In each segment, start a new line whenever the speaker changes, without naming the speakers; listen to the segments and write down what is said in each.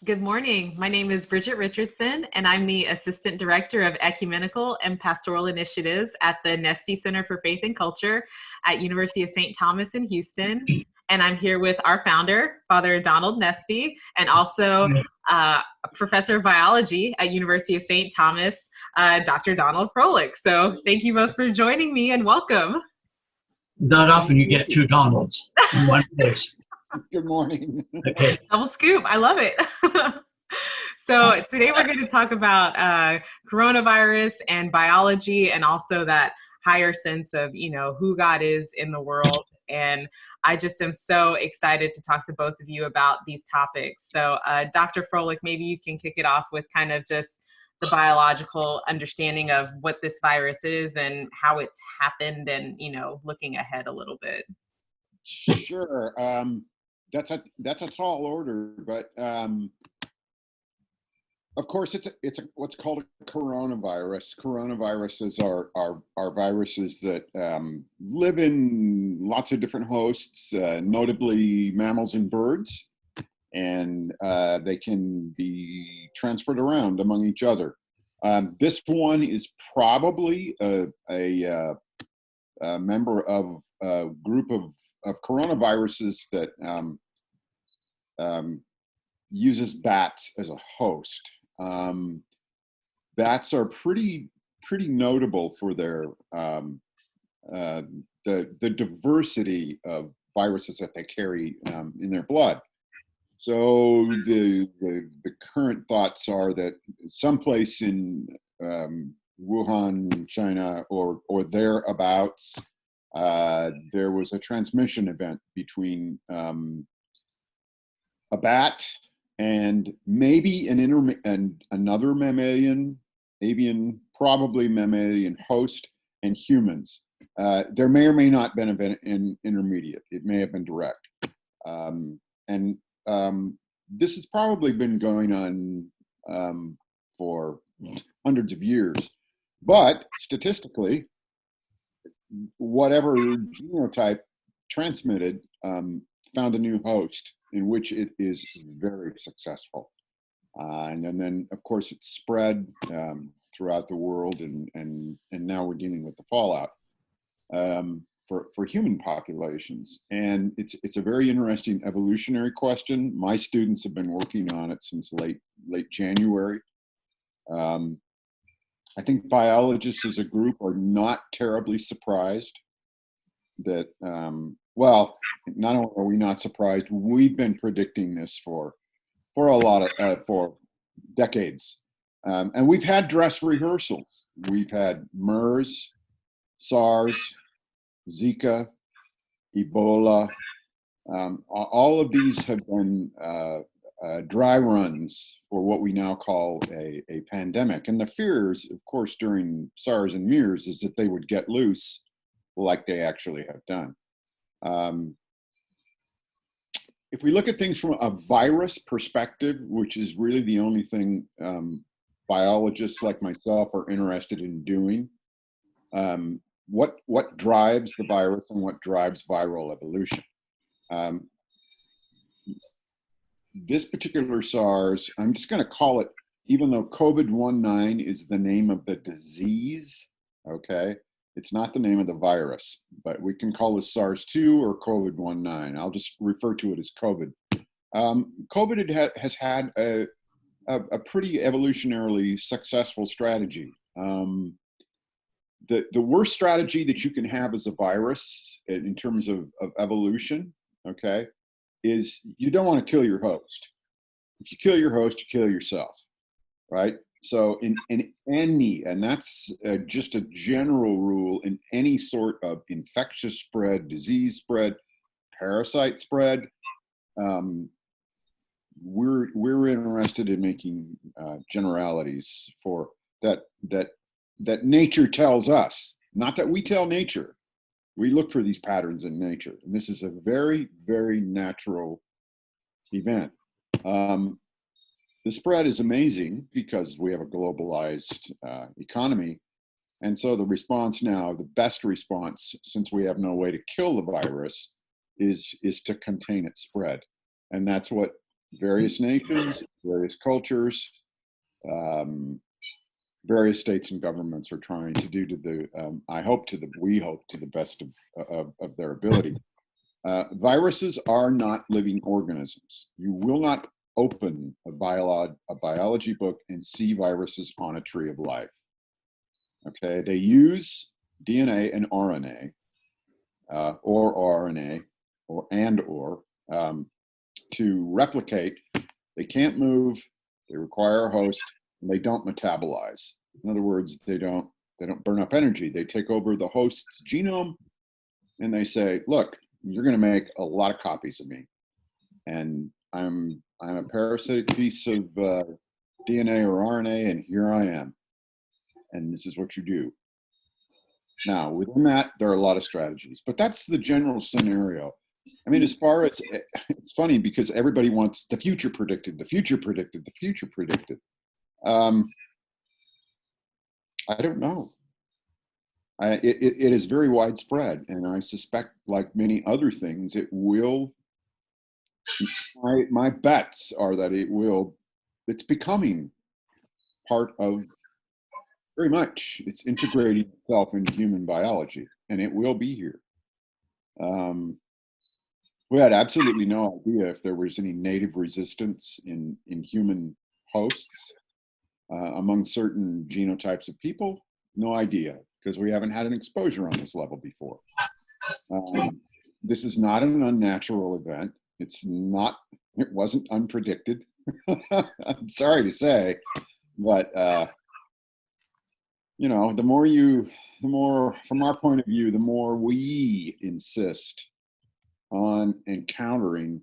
Good morning. My name is Bridget Richardson, and I'm the Assistant Director of Ecumenical and Pastoral Initiatives at the Nesti Center for Faith and Culture at University of St. Thomas in Houston. And I'm here with our founder, Father Donald Nesti, and also Professor of Biology at University of St. Thomas, Dr. Donald Frohlich. So thank you both for joining me and welcome.
Not often you get two Donalds in one place.
Good morning.
Okay.
Double scoop. I love it. So today we're going to talk about coronavirus and biology, and also that higher sense of, who God is in the world. And I just am so excited to talk to both of you about these topics. So Dr. Frohlich, maybe you can kick it off with kind of just the biological understanding of what this virus is and how it's happened, and, looking ahead a little bit.
Sure. That's a tall order, but of course it's what's called a coronavirus. Coronaviruses are viruses that live in lots of different hosts, notably mammals and birds, and they can be transferred around among each other. This one is probably a member of a group of coronaviruses that uses bats as a host. Bats are pretty notable for their the diversity of viruses that they carry in their blood. So the current thoughts are that someplace in Wuhan, China, or thereabouts, there was a transmission event between a bat and maybe another mammalian, avian, probably mammalian host, and humans. There may or may not have been an intermediate. It may have been direct. This has probably been going on for hundreds of years. But statistically, whatever genotype transmitted found a new host in which it is very successful. And then, of course, it's spread throughout the world, and now we're dealing with the fallout for human populations. And it's a very interesting evolutionary question. My students have been working on it since late January. I think biologists as a group are not terribly surprised that, well, not only are we not surprised, we've been predicting this for decades. And we've had dress rehearsals. We've had MERS, SARS, Zika, Ebola. All of these have been dry runs for what we now call a pandemic. And the fears, of course, during SARS and MERS is that they would get loose like they actually have done. If we look at things from a virus perspective, which is really the only thing biologists like myself are interested in doing, what drives the virus and what drives viral evolution? This particular SARS, I'm just going to call it, even though COVID-19 is the name of the disease, okay? It's not the name of the virus, but we can call this SARS-2 or COVID-19. I'll just refer to it as COVID. COVID has had a pretty evolutionarily successful strategy. The worst strategy that you can have as a virus in terms of evolution, okay, is you don't want to kill your host. If you kill your host, you kill yourself, right? So in any, and that's just a general rule, in any sort of infectious spread, disease spread, parasite spread, we're interested in making generalities for that nature tells us, not that we tell nature. We look for these patterns in nature, and this is a very, very natural event. The spread is amazing because we have a globalized economy. And so the response now, the best response, since we have no way to kill the virus, is to contain its spread. And that's what various nations, various cultures, various states and governments are trying to do to the, we hope to the best of their ability. Viruses are not living organisms. You will not open a biology book and see viruses on a tree of life. Okay, they use DNA and RNA, or RNA, or to replicate. They can't move. They require a host, and they don't metabolize. In other words, they don't burn up energy. They take over the host's genome, and they say, "Look, you're going to make a lot of copies of me, and I'm a parasitic piece of DNA or RNA, and here I am, and this is what you do." Now, within that, there are a lot of strategies, but that's the general scenario. I mean, as far as, it's funny because everybody wants the future predicted, the future predicted, the future predicted. I don't know. It is very widespread, and I suspect, like many other things, it will. My bets are that it's becoming part of, very much, it's integrating itself into human biology, and it will be here. We had absolutely no idea if there was any native resistance in human hosts among certain genotypes of people. No idea, because we haven't had an exposure on this level before. This is not an unnatural event. It wasn't unpredicted. I'm sorry to say, but the more, from our point of view, the more we insist on encountering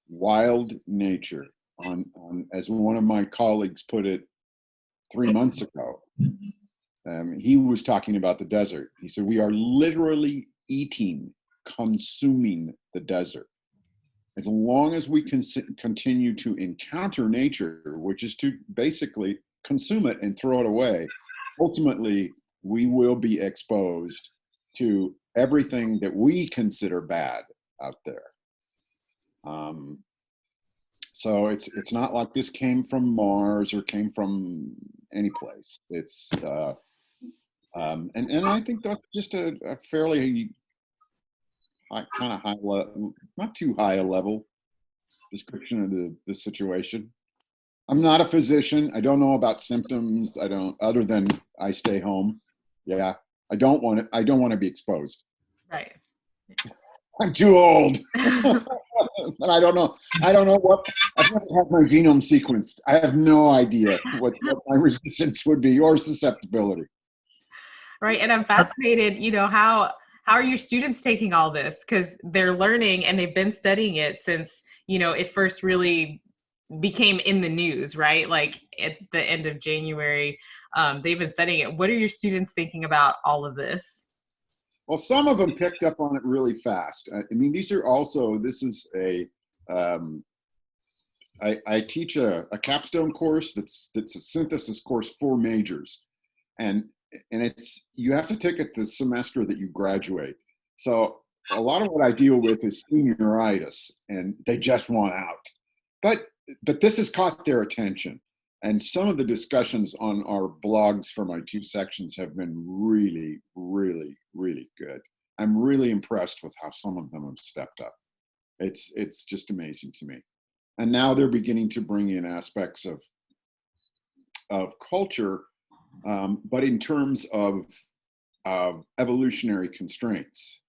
wild nature, on as one of my colleagues put it 3 months ago. He was talking about the desert. He said, we are literally consuming the desert. As long as we can continue to encounter nature, which is to basically consume it and throw it away, ultimately we will be exposed to everything that we consider bad out there. So it's not like this came from Mars or came from any place. It's and I think that's just a fairly high level, not too high a level description of the situation. I'm not a physician. I don't know about symptoms. Other than I stay home. Yeah, I don't want to be exposed.
Right.
I'm too old. And I don't know what, I've never had my genome sequenced. I have no idea what my resistance would be or susceptibility.
Right. And I'm fascinated, how are your students taking all this? Because they're learning and they've been studying it since, it first really became in the news, right? Like at the end of January, they've been studying it. What are your students thinking about all of this?
Well, some of them picked up on it really fast. I mean, this is I teach a capstone course that's a synthesis course for majors. And you have to take it the semester that you graduate. So a lot of what I deal with is senioritis, and they just want out. But this has caught their attention. And some of the discussions on our blogs for my 2 sections have been really, really, really good. I'm really impressed with how some of them have stepped up. It's just amazing to me. And now they're beginning to bring in aspects of culture, but in terms of evolutionary constraints.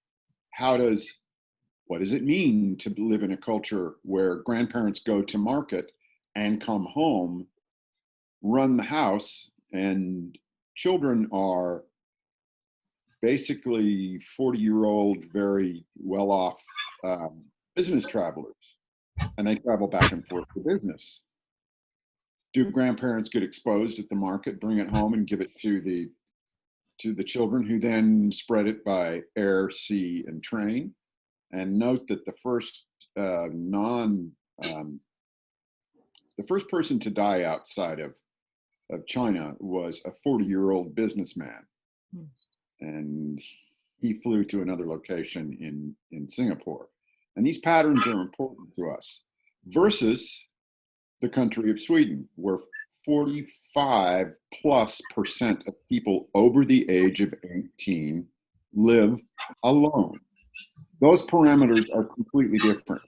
What does it mean to live in a culture where grandparents go to market and come home, run the house, and children are basically 40-year-old, very well-off business travelers, and they travel back and forth for business? Do grandparents get exposed at the market, bring it home, and give it to the children, who then spread it by air, sea, and train? And note that the first person to die outside of China was a 40-year-old businessman. And he flew to another location in Singapore. And these patterns are important to us. versus the country of Sweden, where 45+% of people over the age of 18 live alone. Those parameters are completely different,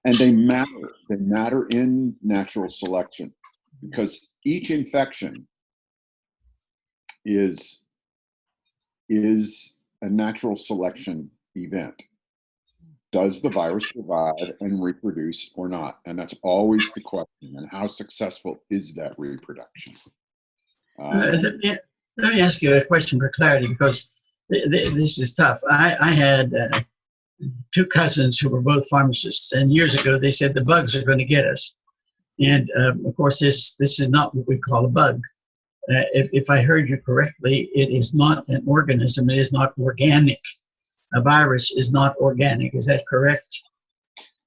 and they matter. They matter in natural selection, because each infection is a natural selection event. Does the virus survive and reproduce or not? And that's always the question. And how successful is that reproduction?
Let me ask you a question for clarity, because this is tough. I had two cousins who were both pharmacists, and years ago they said the bugs are going to get us. And of course, this is not what we call a bug. If I heard you correctly, it is not an organism. It is not organic. A virus is not organic. Is that correct?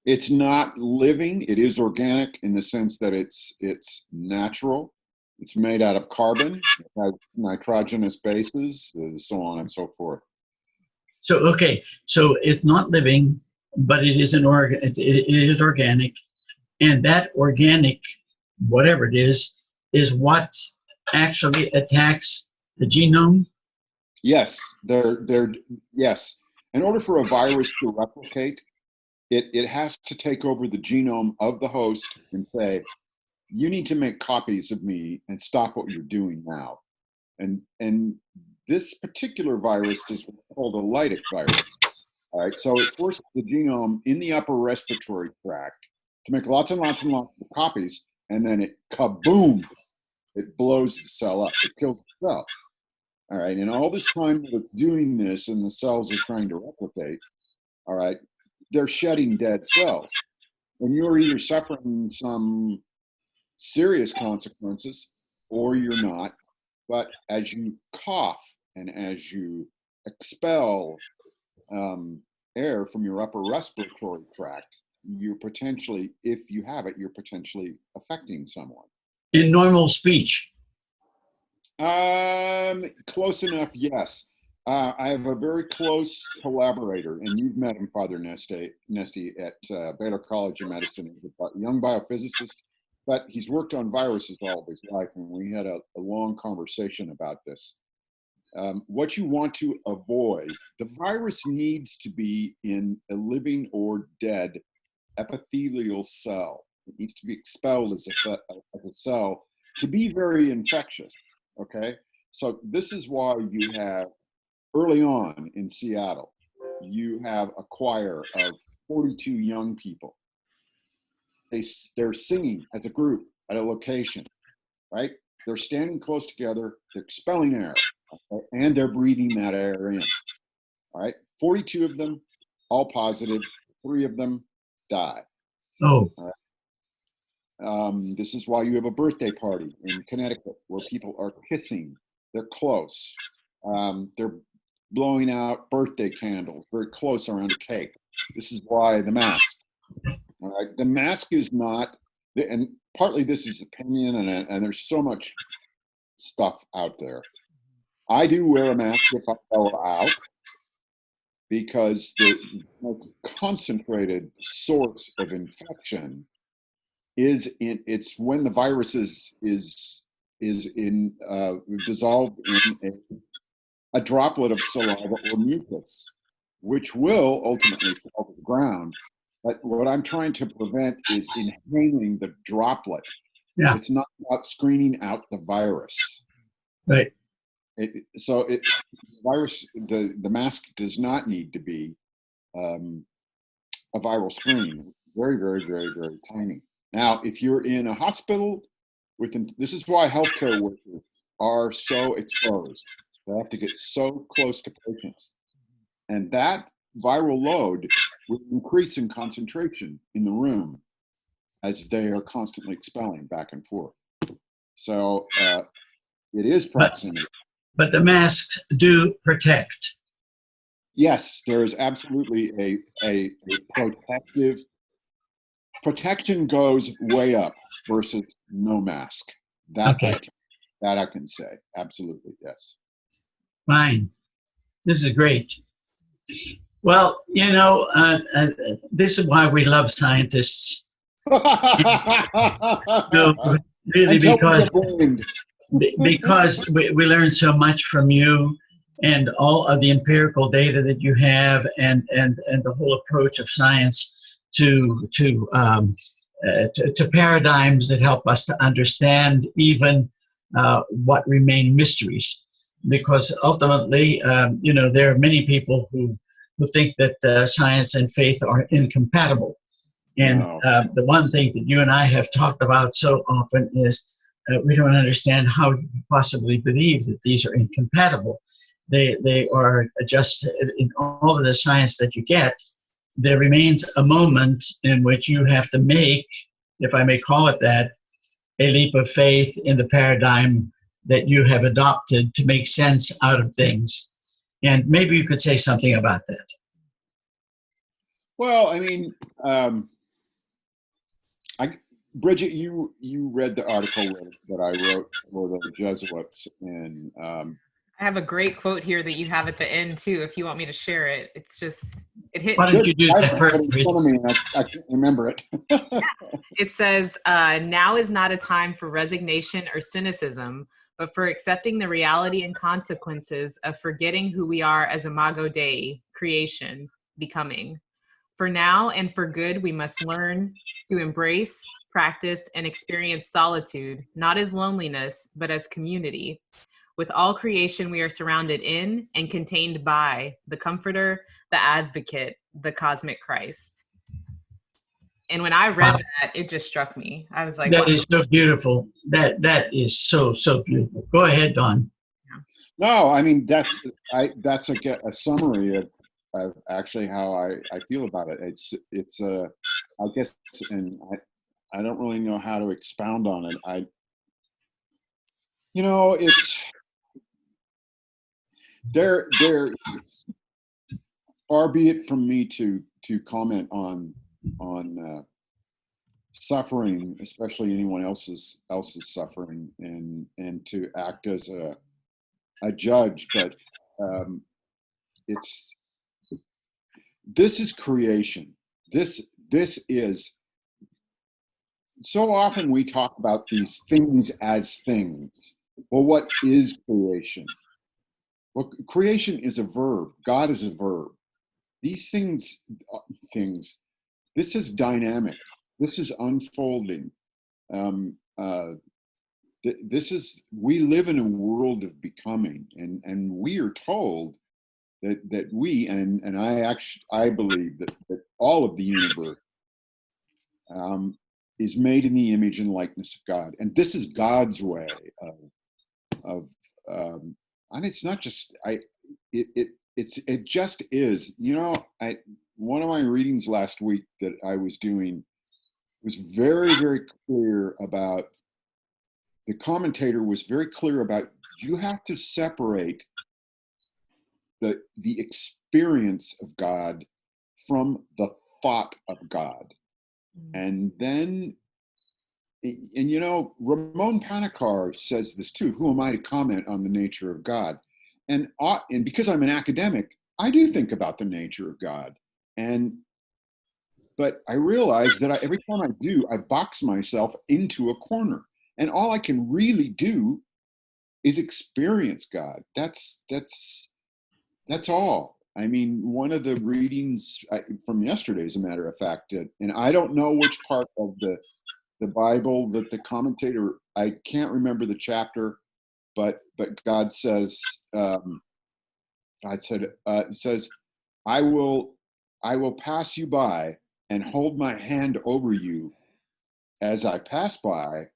It's not living. It is organic in the sense that it's natural. It's made out of carbon, it has nitrogenous bases, so on and so forth.
So, okay, so it's not living, but it is it is organic, and that organic, whatever it is what actually attacks the genome?
Yes, yes. In order for a virus to replicate, it has to take over the genome of the host and say, you need to make copies of me and stop what you're doing now. And this particular virus is what's called a lytic virus. All right, so it forces the genome in the upper respiratory tract to make lots and lots and lots of copies, and then it kaboom, it blows the cell up, it kills the cell. All right, and all this time that it's doing this and the cells are trying to replicate, all right, they're shedding dead cells. And you're either suffering some serious consequences or you're not. But as you cough and as you expel air from your upper respiratory tract, you're potentially, if you have it, you're potentially affecting someone.
In normal speech?
Close enough, yes. I have a very close collaborator, and you've met him, Father Nesti, at Baylor College of Medicine. He's a young biophysicist, but he's worked on viruses all of his life, and we had a long conversation about this. What you want to avoid, the virus needs to be in a living or dead epithelial cell. It needs to be expelled as a cell to be very infectious, okay? So this is why you have, early on in Seattle, you have a choir of 42 young people. They're singing as a group at a location, right? They're standing close together, they're expelling air, okay? And they're breathing that air in, all right? 42 of them, all positive, 3 of them die.
Oh.
All right? This is why you have a birthday party in Connecticut where people are kissing, they're close, they're blowing out birthday candles very close around a cake. This is why the mask. All right, the mask is not, and partly this is opinion, and there's so much stuff out there. I do wear a mask if I go out because the most concentrated source of infection is it's when the virus is dissolved in a droplet of saliva or mucus, which will ultimately fall to the ground. But what I'm trying to prevent is inhaling the droplet.
Yeah.
It's not about screening out the virus.
Right.
The mask does not need to be a viral screen. Very, very, very, very tiny. Now, if you're in a hospital, this is why healthcare workers are so exposed. They have to get so close to patients. And that viral load will increase in concentration in the room as they are constantly expelling back and forth. So it is proximity.
But the masks do protect.
Yes, there is absolutely a protective. Protection goes way up versus no mask. That I can say. Absolutely, yes.
Fine. This is great. Well, this is why we love scientists. No, really,
Until we get blamed.
because we learn so much from you and all of the empirical data that you have, and the whole approach of science to paradigms that help us to understand even what remain mysteries. Because ultimately, there are many people who think that science and faith are incompatible. And
No.
the one thing that you and I have talked about so often is we don't understand how you can possibly believe that these are incompatible. They are just, in all of the science that you get, there remains a moment in which you have to make, if I may call it that, a leap of faith in the paradigm that you have adopted to make sense out of things. And maybe you could say something about that.
Well, I mean, Bridget, you read the article that I wrote for the Jesuits, and
I have a great quote here that you have at the end too, if you want me to share it. It's just, it hit.
Why don't you do that first?
In front of me, and I can't remember it.
It says, now is not a time for resignation or cynicism, but for accepting the reality and consequences of forgetting who we are as Imago Dei, creation, becoming. For now and for good, we must learn to embrace, practice, and experience solitude, not as loneliness, but as community. With all creation, we are surrounded in and contained by the Comforter, the Advocate, the Cosmic Christ. And when I read that, it just struck me. I was like,
that
wow.
is so beautiful. That is so beautiful. Go ahead, Don.
No, I mean that's a summary of actually how I feel about it. It's I guess, and I don't really know how to expound on it. It's there. Far be it from me to comment on suffering, especially anyone else's suffering, and to act as a judge. But this is creation. This is, so often we talk about these things as things. Well, what is creation? Well, creation is a verb. God is a verb. These things, this is dynamic. This is unfolding. We live in a world of becoming, and we are told that we, and I believe that all of the universe is made in the image and likeness of God, and this is God's way of and it's not just it just is. One of my readings last week that I was doing was very, very clear about, the commentator was very clear about, you have to separate the experience of God from the thought of God. And then, Ramon Panikkar says this too: who am I to comment on the nature of God? And because I'm an academic, I do think about the nature of God. But I realize that every time I do, I box myself into a corner. And all I can really do is experience God. That's all. I mean, one of the readings from yesterday, as a matter of fact, and I don't know which part of the Bible that the commentator, I can't remember the chapter, but God says, says, I will pass you by and hold my hand over you as I pass by,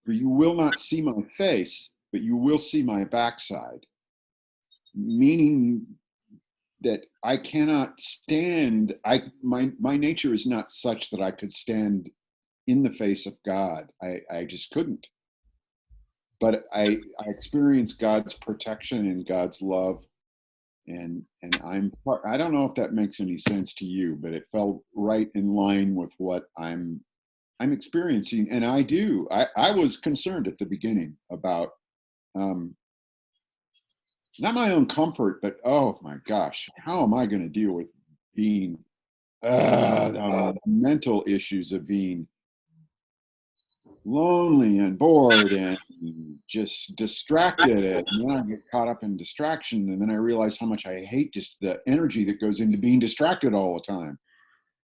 for you will not see my face, but you will see my backside. Meaning that I cannot stand, my nature is not such that I could stand in the face of God. I just couldn't. But I experience God's protection and God's love. And I don't know if that makes any sense to you, but it felt right in line with what I'm experiencing. And I was concerned at the beginning about, not my own comfort, but oh my gosh, how am I going to deal with being, the mental issues of being lonely and bored and just distracted, and then I get caught up in distraction, and then I realize how much I hate just the energy that goes into being distracted all the time.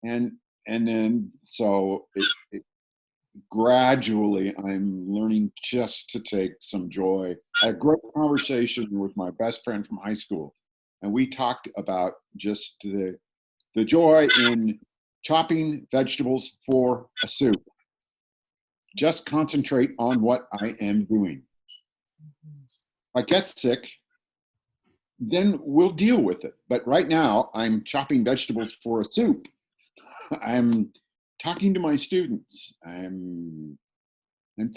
And then so it gradually I'm learning just to take some joy. I had a great conversation with my best friend from high school, and we talked about just the joy in chopping vegetables for a soup. Just concentrate on what I am doing. If I get sick, then we'll deal with it. But right now, I'm chopping vegetables for a soup. I'm talking to my students. I'm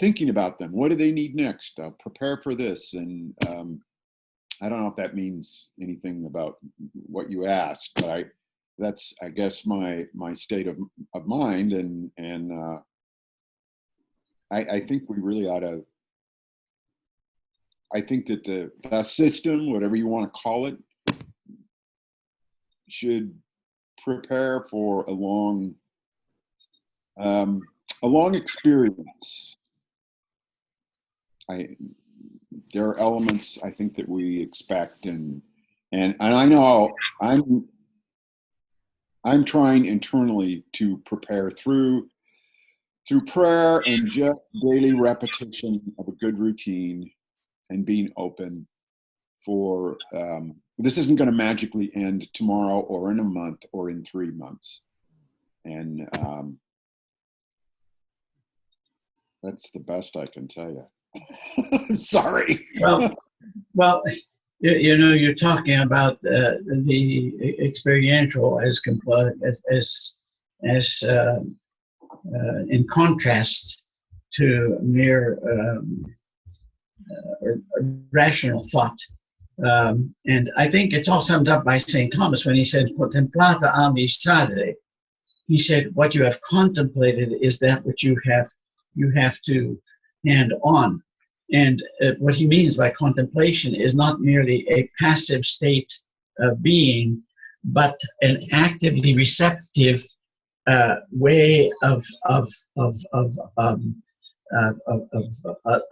thinking about them. What do they need next? I'll prepare for this. And I don't know if that means anything about what you asked, but that's, I guess, my state of mind. And I think we really ought to, I think that the system, whatever you want to call it, should prepare for a long experience. There are elements I think that we expect, and I know I'm trying internally to prepare through prayer and just daily repetition of a good routine and being open for this isn't going to magically end tomorrow or in a month or in 3 months. And that's the best I can tell you. Sorry.
Well, you're talking about the experiential as in contrast to mere rational thought. And I think it's all summed up by St. Thomas when he said, "Contemplata administrare." He said, what you have contemplated is that which you have to hand on. And what he means by contemplation is not merely a passive state of being, but an actively receptive way of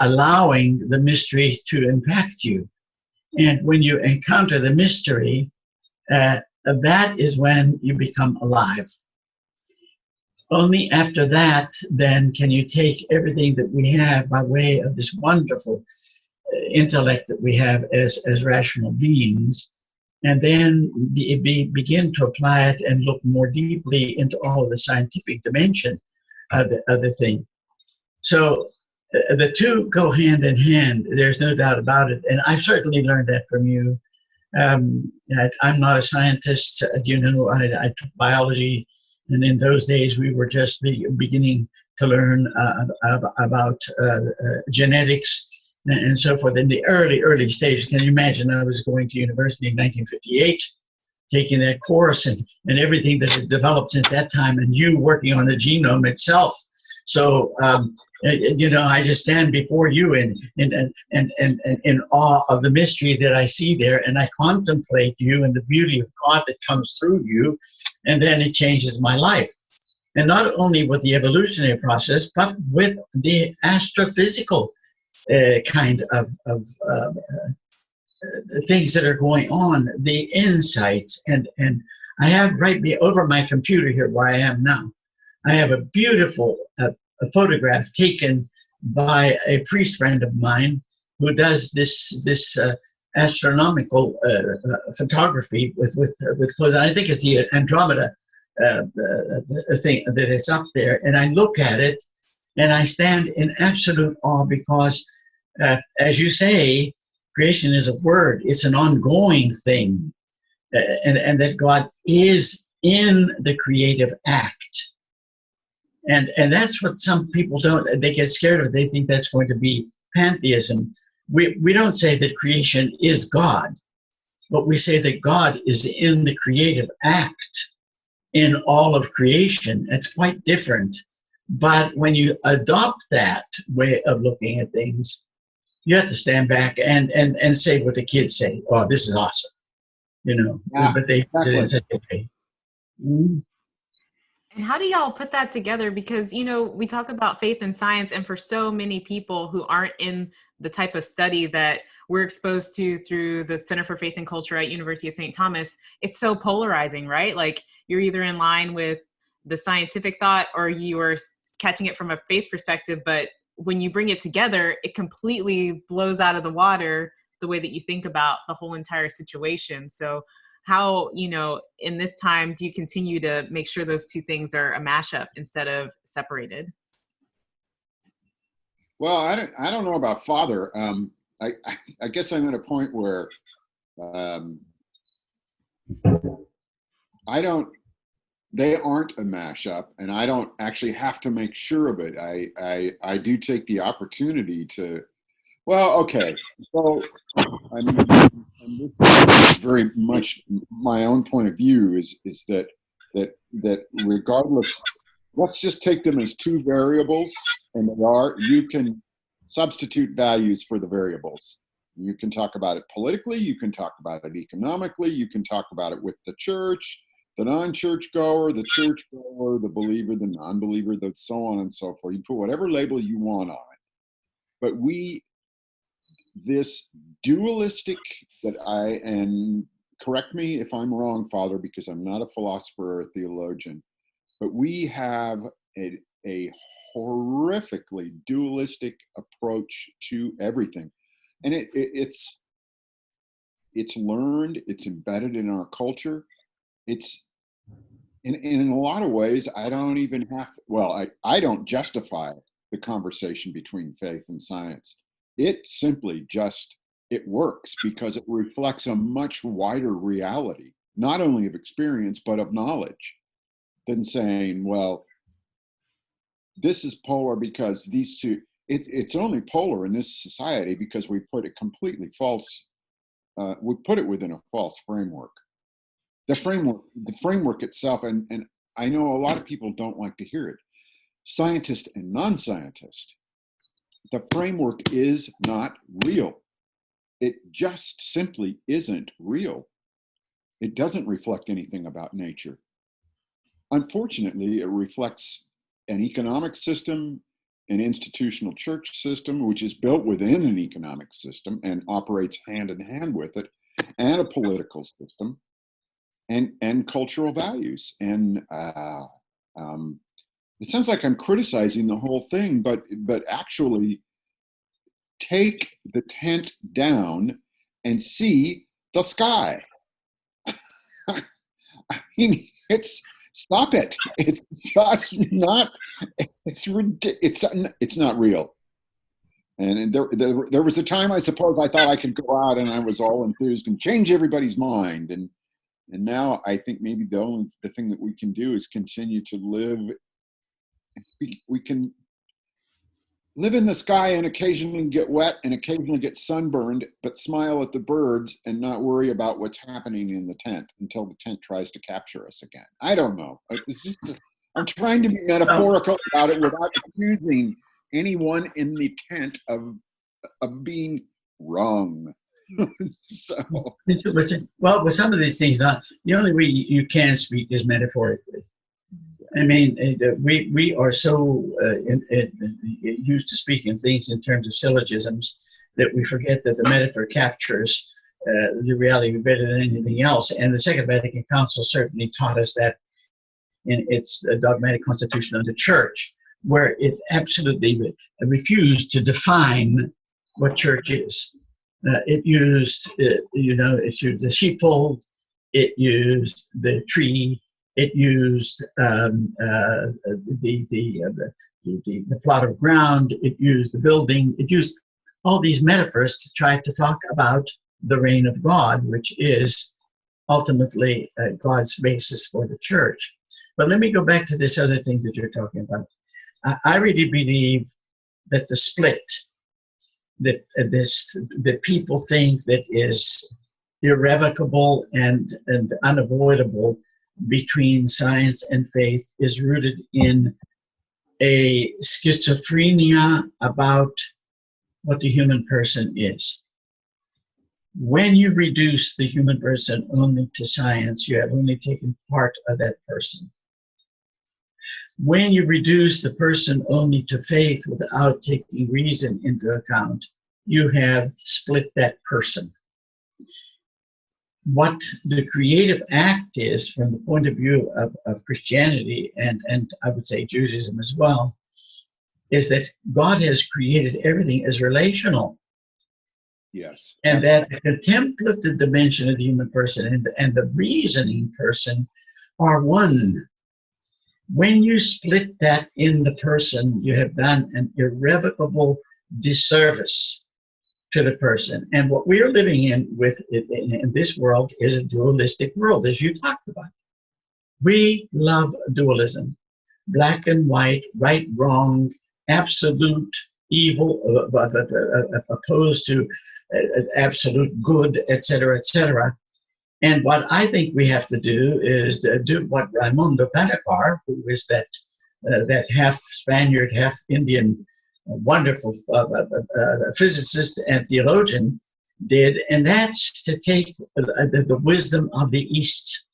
allowing the mystery to impact you. And when you encounter the mystery, that is when you become alive. Only after that, then, can you take everything that we have by way of this wonderful intellect that we have as rational beings, and then begin to apply it and look more deeply into all of the scientific dimension of the thing. So the two go hand in hand. There's no doubt about it. And I've certainly learned that from you. I'm not a scientist. You know, I took biology. And in those days, we were just beginning to learn about genetics and so forth. In the early stages, can you imagine? I was going to university in 1958, taking that course, and everything that has developed since that time, and you working on the genome itself. So, you know, I just stand before you in awe of the mystery that I see there, and I contemplate you and the beauty of God that comes through you, and then it changes my life. And not only with the evolutionary process, but with the astrophysical kind of things that are going on, the insights. And I have right over my computer here where I am now, I have a beautiful a photograph taken by a priest friend of mine who does this astronomical photography with clothes. I think it's the Andromeda thing that is up there. And I look at it and I stand in absolute awe because, as you say, creation is a word. It's an ongoing thing. And that God is in the creative act. And that's what some people they get scared of. They think that's going to be pantheism. We don't say that creation is God, but we say that God is in the creative act in all of creation. It's quite different. But when you adopt that way of looking at things, you have to stand back and say what the kids say. Oh, this is awesome. You know,
yeah,
but they
exactly.
did it in such a way. Mm-hmm.
And how do y'all put that together? Because, you know, we talk about faith and science, and for so many people who aren't in the type of study that we're exposed to through the Center for Faith and Culture at University of St. Thomas, it's so polarizing, right? Like you're either in line with the scientific thought or you are catching it from a faith perspective. But when you bring it together, it completely blows out of the water the way that you think about the whole entire situation. So how, you know, in this time, do you continue to make sure those two things are a mashup instead of separated?
Well, I don't know about father. I guess I'm at a point where um, I don't. They aren't a mashup, and I don't actually have to make sure of it. I do take the opportunity to. Well, okay. So I mean, and this is very much my own point of view is that regardless, let's just take them as two variables, and they are. You can substitute values for the variables. You can talk about it politically. You can talk about it economically. You can talk about it with the church, the non-church goer, the church goer, the believer, the non-believer, the so on and so forth. You put whatever label you want on it. But this dualistic that and correct me if I'm wrong, Father, because I'm not a philosopher or a theologian, but we have a horrifically dualistic approach to everything. And it's learned, it's embedded in our culture. It's in a lot of ways, I don't even have, well, I don't justify the conversation between faith and science. It simply just, it works because it reflects a much wider reality, not only of experience, but of knowledge, than saying, well, this is polar because these two, it's only polar in this society because we put it completely false, we put it within a false framework. The framework itself, and I know a lot of people don't like to hear it, scientist and non-scientist, the framework is not real. It just simply isn't real. It doesn't reflect anything about nature. Unfortunately, it reflects an economic system, an institutional church system, which is built within an economic system and operates hand in hand with it, and a political system, and cultural values. And it sounds like I'm criticizing the whole thing, but actually take the tent down and see the sky. I mean, stop it. It's just not, it's not real. And there was a time, I suppose, I thought I could go out and I was all enthused and change everybody's mind. And now I think maybe the thing that we can do is continue to live. We can live in the sky and occasionally get wet and occasionally get sunburned, but smile at the birds and not worry about what's happening in the tent until the tent tries to capture us again. I don't know. I'm trying to be metaphorical about it without accusing anyone in the tent of being wrong.
Well, with some of these things, the only way you can speak is metaphorically. I mean, we are so used to speaking things in terms of syllogisms that we forget that the metaphor captures the reality better than anything else. And the Second Vatican Council certainly taught us that in its dogmatic constitution of the Church, where it absolutely refused to define what church is. It used, it used the sheepfold, it used the tree, it used the plot of ground, it used the building, it used all these metaphors to try to talk about the reign of God, which is ultimately God's basis for the church. But let me go back to this other thing that you're talking about. I really believe that the split that people think that is irrevocable and unavoidable between science and faith is rooted in a schizophrenia about what the human person is. When you reduce the human person only to science, you have only taken part of that person. When you reduce the person only to faith without taking reason into account, you have split that person. What the creative act is, from the point of view of Christianity and I would say Judaism as well, is that God has created everything as relational.
Yes.
And that the contemplative dimension of the human person and the reasoning person are one. When you split that in the person, you have done an irrevocable disservice to the person. And what we are living in this world is a dualistic world, as you talked about. We love dualism, black and white, right, wrong, absolute evil, opposed to absolute good, etc., etc. And what I think we have to do is do what Raimundo Panikkar, who is that half Spaniard, half Indian, wonderful physicist and theologian, did, and that's to take the wisdom of the East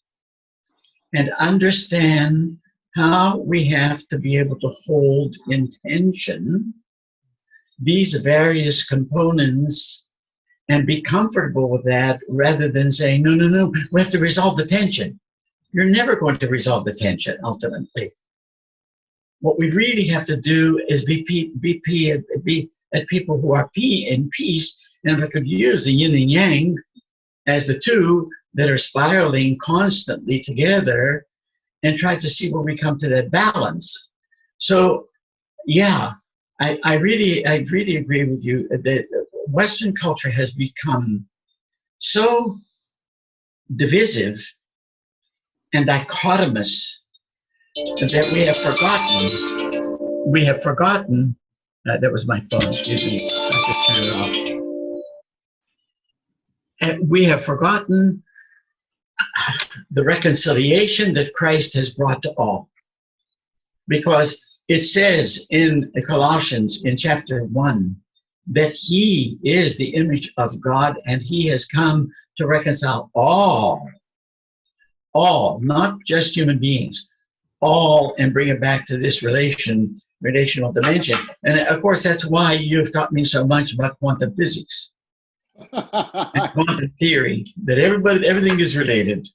and understand how we have to be able to hold in tension these various components and be comfortable with that, rather than saying, no, no, no, we have to resolve the tension. You're never going to resolve the tension, ultimately. What we really have to do is be at people who are in peace, and if I could use the yin and yang as the two that are spiraling constantly together, and try to see where we come to that balance. So, yeah, I really agree with you that Western culture has become so divisive and dichotomous that we have forgotten, that was my phone, excuse me, I just turned it off. And we have forgotten the reconciliation that Christ has brought to all. Because it says in Colossians in chapter 1 that he is the image of God and he has come to reconcile all, not just human beings, all, and bring it back to this relational dimension. And of course, that's why you've taught me so much about quantum physics and quantum theory, that everything is related.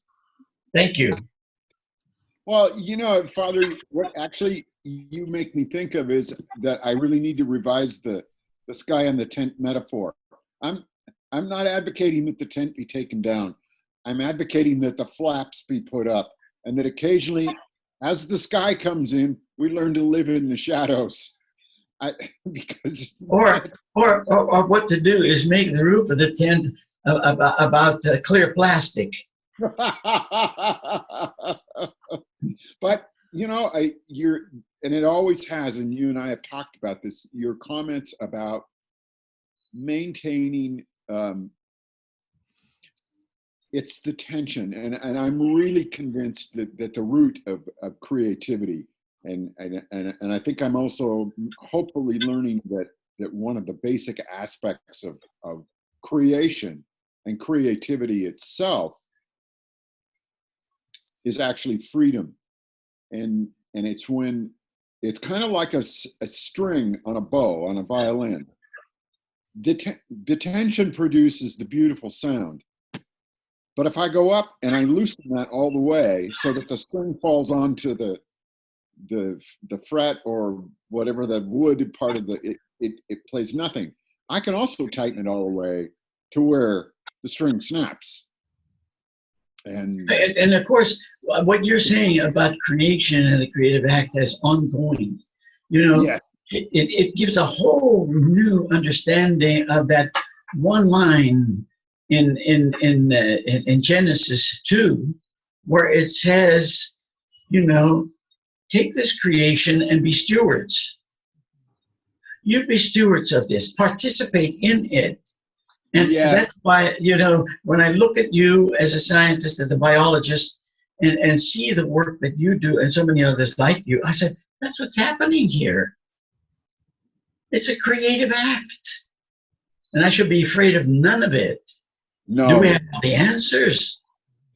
Thank you.
Well, you know, Father, what actually you make me think of is that I really need to revise the sky and the tent metaphor. I'm not advocating that the tent be taken down. I'm advocating that the flaps be put up, and that occasionally, as the sky comes in, we learn to live in the shadows.
Or what to do is make the roof of the tent about clear plastic.
But you know, and it always has, and you and I have talked about this, your comments about maintaining it's the tension, and I'm really convinced that the root of creativity, and I think I'm also hopefully learning that one of the basic aspects of creation and creativity itself is actually freedom. And it's when it's kind of like a string on a bow on a violin. The tension produces the beautiful sound. But if I go up and I loosen that all the way so that the string falls onto the fret or whatever, the wood part of it plays nothing. I can also tighten it all the way to where the string snaps.
And of course, what you're saying about creation and the creative act as ongoing, you know, yes. It gives a whole new understanding of that one line in Genesis 2, where it says, you know, take this creation and be stewards. You be stewards of this, participate in it. And yes. That's why, you know, when I look at you as a scientist, as a biologist, and see the work that you do and so many others like you, I said, that's what's happening here. It's a creative act. And I should be afraid of none of it.
No.
Do we have all the answers?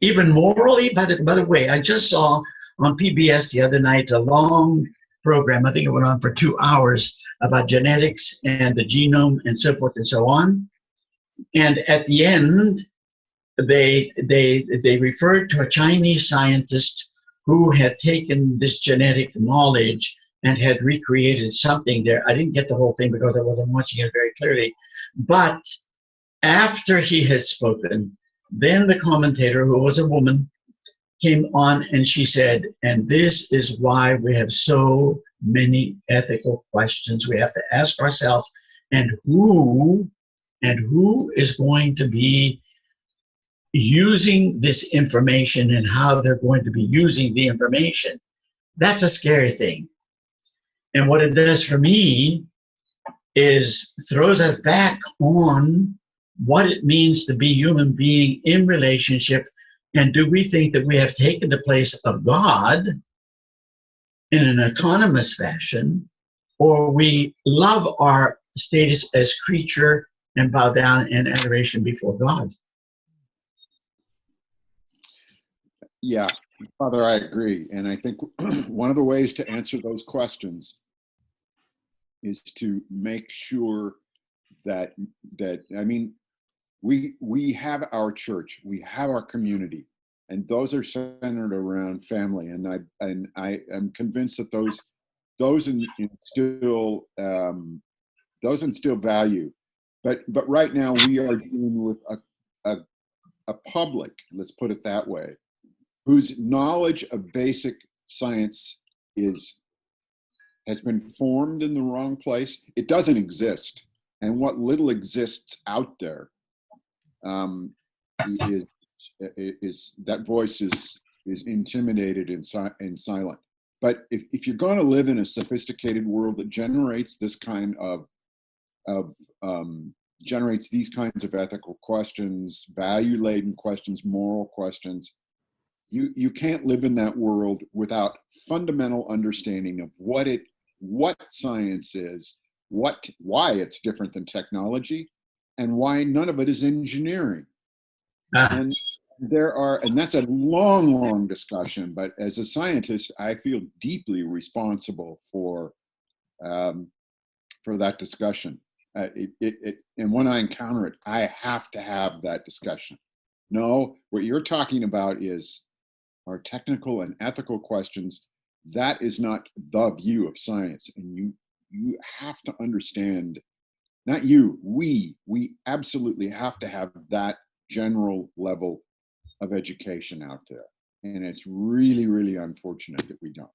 Even morally? By the way, I just saw on PBS the other night, a long program, I think it went on for 2 hours, about genetics and the genome and so forth and so on. And at the end, they referred to a Chinese scientist who had taken this genetic knowledge and had recreated something there. I didn't get the whole thing because I wasn't watching it very clearly. But after he had spoken, then the commentator, who was a woman, came on and she said, and this is why we have so many ethical questions we have to ask ourselves, and who is going to be using this information and how they're going to be using the information. That's a scary thing. And what it does for me is throws us back on what it means to be human being in relationship. And do we think that we have taken the place of God in an autonomous fashion, or we love our status as creature and bow down in adoration before God?
Yeah, Father, I agree. And I think one of the ways to answer those questions is to make sure that I mean, we have our church, we have our community, and those are centered around family. And I am convinced that those instill value. But right now we are dealing with a public, let's put it that way, whose knowledge of basic science has been formed in the wrong place. It doesn't exist, and what little exists out there is that voice is intimidated and silent. But if you're going to live in a sophisticated world that generates this kind of generates these kinds of ethical questions, value-laden questions, moral questions, you can't live in that world without fundamental understanding of what science is, why it's different than technology, and why none of it is engineering. And that's a long discussion, but as a scientist, I feel deeply responsible for that discussion. And when I encounter it, I have to have that discussion. No, what you're talking about are technical and ethical questions. That is not the view of science, and you have to understand. Not you, we absolutely have to have that general level of education out there. And it's really, really unfortunate that we don't.